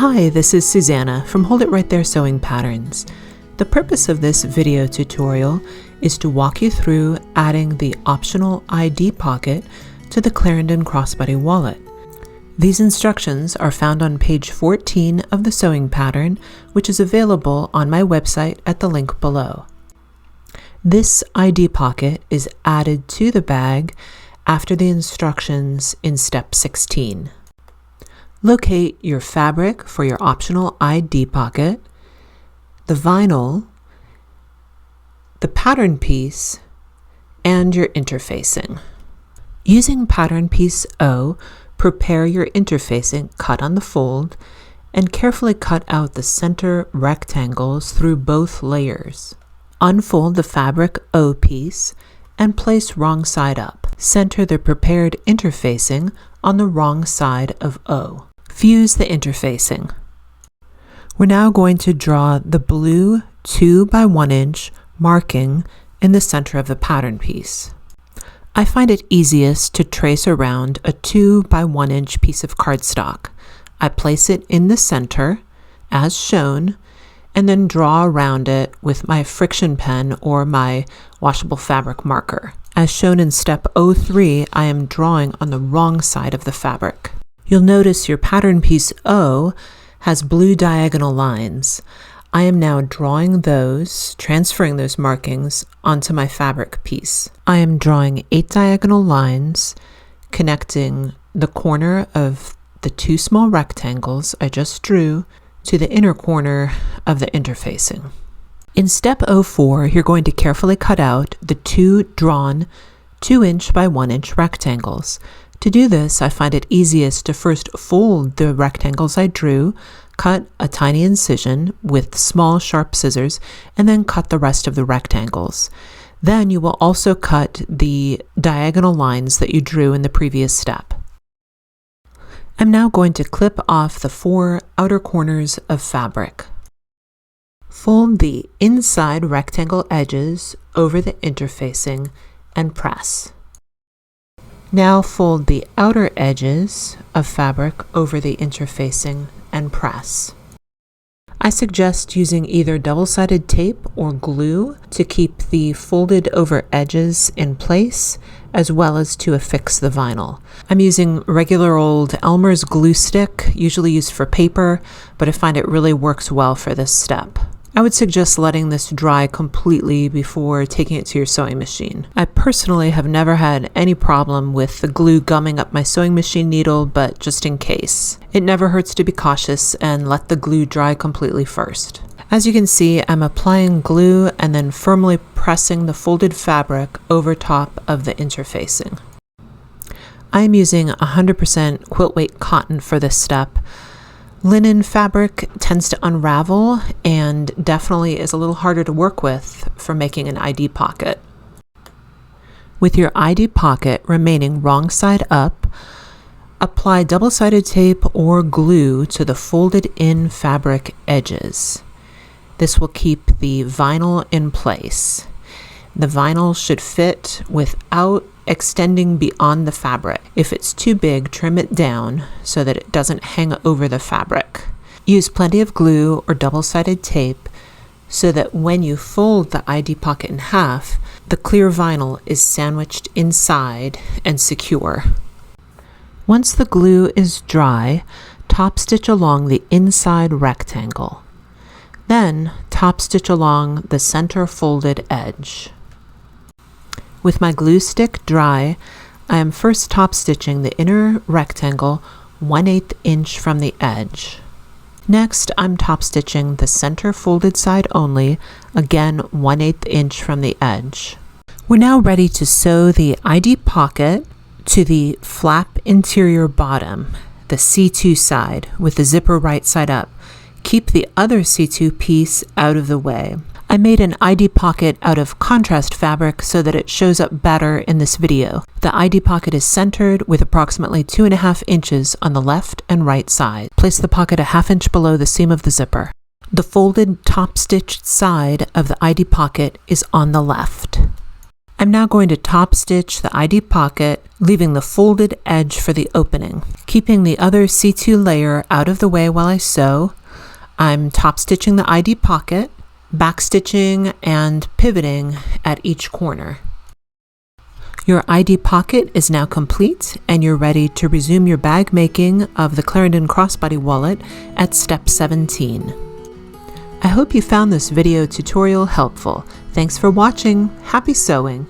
Hi, this is Susanna from Hold It Right There Sewing Patterns. The purpose of this video tutorial is to walk you through adding the optional ID pocket to the Clarendon Crossbody Wallet. These instructions are found on page 14 of the sewing pattern, which is available on my website at the link below. This ID pocket is added to the bag after the instructions in step 16. Locate your fabric for your optional ID pocket, the vinyl, the pattern piece, and your interfacing. Using pattern piece O, prepare your interfacing cut on the fold and carefully cut out the center rectangles through both layers. Unfold the fabric O piece and place wrong side up. Center the prepared interfacing on the wrong side of O. Fuse the interfacing. We're now going to draw the blue 2 by 1 inch marking in the center of the pattern piece. I find it easiest to trace around a 2 by 1 inch piece of cardstock. I place it in the center, as shown, and then draw around it with my friction pen or my washable fabric marker. As shown in step 03, I am drawing on the wrong side of the fabric. You'll notice your pattern piece O has blue diagonal lines. I am now drawing those, transferring those markings onto my fabric piece. I am drawing 8 diagonal lines connecting the corner of the 2 small rectangles I just drew to the inner corner of the interfacing. In step 04, you're going to carefully cut out the 2 drawn 2 inch by 1 inch rectangles. To do this, I find it easiest to first fold the rectangles I drew, cut a tiny incision with small sharp scissors, and then cut the rest of the rectangles. Then you will also cut the diagonal lines that you drew in the previous step. I'm now going to clip off the 4 outer corners of fabric. Fold the inside rectangle edges over the interfacing and press. Now fold the outer edges of fabric over the interfacing and press. I suggest using either double-sided tape or glue to keep the folded over edges in place, as well as to affix the vinyl. I'm using regular old Elmer's glue stick, usually used for paper, but I find it really works well for this step. I would suggest letting this dry completely before taking it to your sewing machine. I personally have never had any problem with the glue gumming up my sewing machine needle, but just in case. It never hurts to be cautious and let the glue dry completely first. As you can see, I'm applying glue and then firmly pressing the folded fabric over top of the interfacing. I am using 100% quilt weight cotton for this step. Linen fabric tends to unravel and definitely is a little harder to work with for making an ID pocket. With your ID pocket remaining wrong side up, apply double-sided tape or glue to the folded in fabric edges. This will keep the vinyl in place. The vinyl should fit without extending beyond the fabric. If it's too big, trim it down so that it doesn't hang over the fabric. Use plenty of glue or double-sided tape so that when you fold the ID pocket in half, the clear vinyl is sandwiched inside and secure. Once the glue is dry, top stitch along the inside rectangle. Then top stitch along the center folded edge. With my glue stick dry, I am first top stitching the inner rectangle 1/8 inch from the edge. Next, I'm top stitching the center folded side only, again 1/8 inch from the edge. We're now ready to sew the ID pocket to the flap interior bottom, the C2 side, with the zipper right side up. Keep the other C2 piece out of the way. I made an ID pocket out of contrast fabric so that it shows up better in this video. The ID pocket is centered with approximately 2.5 inches on the left and right side. Place the pocket a 1/2 inch below the seam of the zipper. The folded top stitched side of the ID pocket is on the left. I'm I'm now going to top stitch the ID pocket, leaving the folded edge for the opening. Keeping the other C2 layer out of the way while I sew, I'm top stitching the ID pocket, back stitching and pivoting at each corner. Your ID pocket is now complete and you're ready to resume your bag making of the Clarendon Crossbody Wallet at step 17. I hope you found this video tutorial helpful. Thanks for watching. Happy sewing!